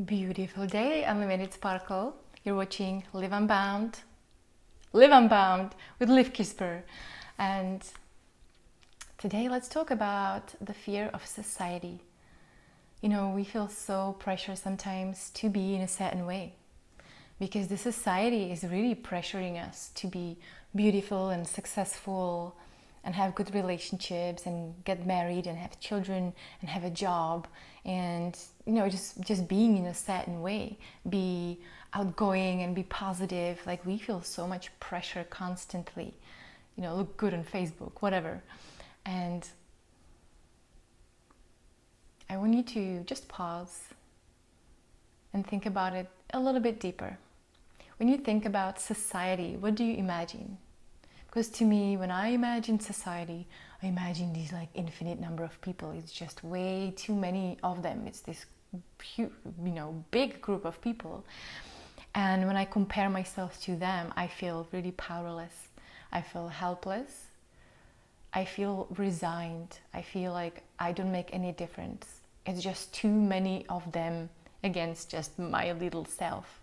Beautiful day, unlimited sparkle. You're watching Live Unbound. Live Unbound with Liv Kisper. And today let's talk about the fear of society. You know, we feel so pressured sometimes to be in a certain way because the society is really pressuring us to be beautiful and successful and have good relationships and get married and have children and have a job and just being in a certain way, be outgoing and be positive. Like, we feel so much pressure constantly, look good on Facebook, whatever. And I want you to just pause and think about it a little bit deeper. When you think about society, what do you imagine? Because to me, when I imagine society, I imagine these infinite number of people. It's just way too many of them. It's this huge, big group of people. And when I compare myself to them, I feel really powerless. I feel helpless. I feel resigned. I feel like I don't make any difference. It's just too many of them against just my little self.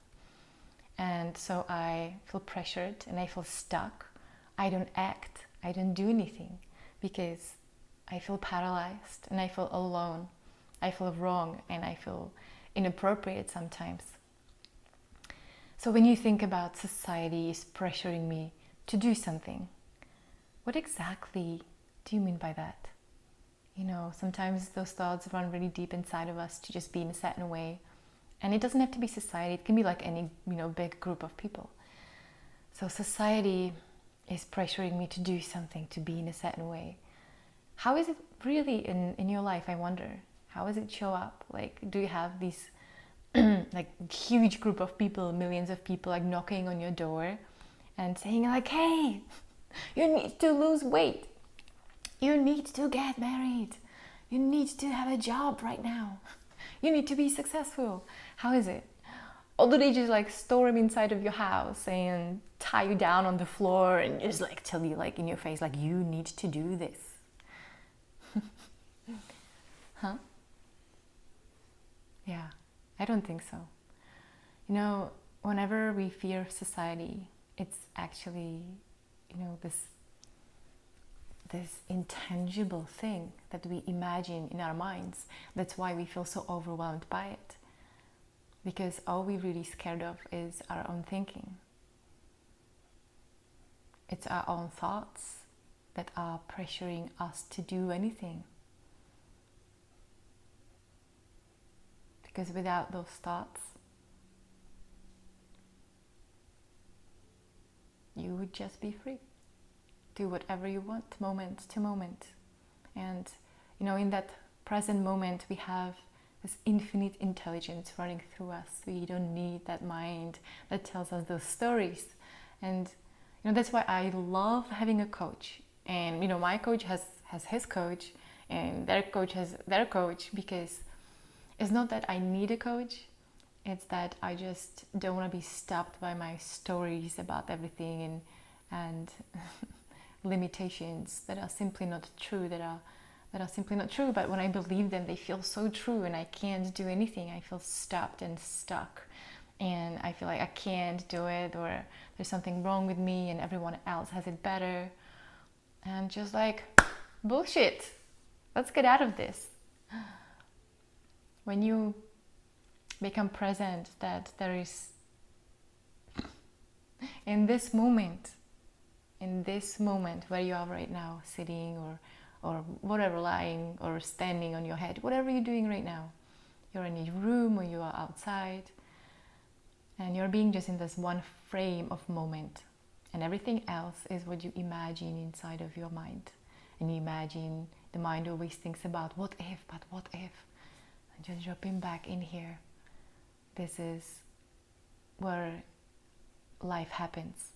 And so I feel pressured and I feel stuck. I don't act, I don't do anything because I feel paralyzed and I feel alone. I feel wrong and I feel inappropriate sometimes. So when you think about society is pressuring me to do something, what exactly do you mean by that? Sometimes those thoughts run really deep inside of us to just be in a certain way. And it doesn't have to be society, it can be like any, big group of people. So society is pressuring me to do something, to be in a certain way. How is it really in your life, I wonder? How does it show up? Do you have these huge group of people, millions of people knocking on your door and saying hey, you need to lose weight, you need to get married, you need to have a job right now, you need to be successful? How is it? Or do they just storm inside of your house and tie you down on the floor and just tell you in your face you need to do this? Huh? Yeah, I don't think so. Whenever we fear society, it's actually, this intangible thing that we imagine in our minds. That's why we feel so overwhelmed by it. Because all we're really scared of is our own thinking. It's our own thoughts that are pressuring us to do anything. Because without those thoughts, you would just be free. Do whatever you want, moment to moment. And, in that present moment, we have this infinite intelligence running through us. We don't need that mind that tells us those stories. And that's why I love having a coach. And my coach has his coach, and their coach has their coach, because it's not that I need a coach, it's that I just don't want to be stopped by my stories about everything and limitations that are simply not true, that are simply not true. But when I believe them, they feel so true, and I can't do anything. I feel stopped and stuck, and I feel like I can't do it, or there's something wrong with me and everyone else has it better. And just bullshit, let's get out of this. When you become present that there is, in this moment where you are right now, sitting or whatever, lying or standing on your head, whatever you're doing right now, you're in your room or you are outside, and you're being just in this one frame of moment, and everything else is what you imagine inside of your mind. And you imagine, the mind always thinks about what if, but what if, and just dropping back in here. This is where life happens,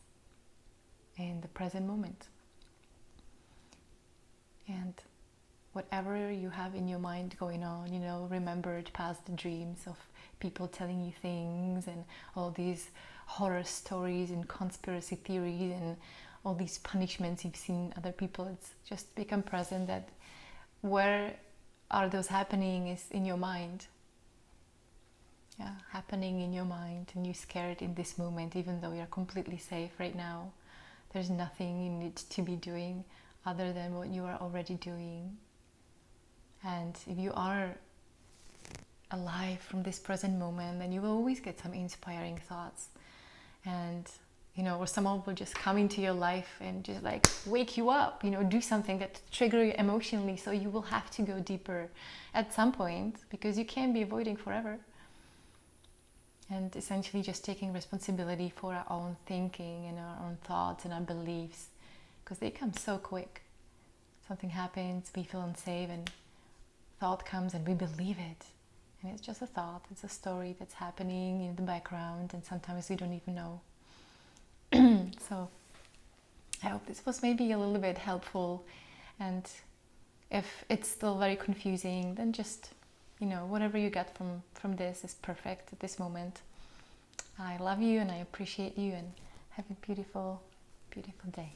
in the present moment. And whatever you have in your mind going on, remembered past dreams of people telling you things, and all these horror stories and conspiracy theories and all these punishments you've seen other people, it's just become present that where are those happening is in your mind. happening in your mind and you're scared in this moment, even though you're completely safe right now. There's nothing you need to be doing other than what you are already doing. And if you are alive from this present moment, then you will always get some inspiring thoughts. And or someone will just come into your life and just like wake you up, do something that trigger you emotionally, so you will have to go deeper at some point, because you can't be avoiding forever. And essentially just taking responsibility for our own thinking and our own thoughts and our beliefs, because they come so quick. Something happens, we feel unsafe, and thought comes and we believe it. And it's just a thought, it's a story that's happening in the background, and sometimes we don't even know. So I hope this was maybe a little bit helpful, and if it's still very confusing, then just whatever you get from this is perfect at this moment. I love you and I appreciate you, and have a beautiful, beautiful day.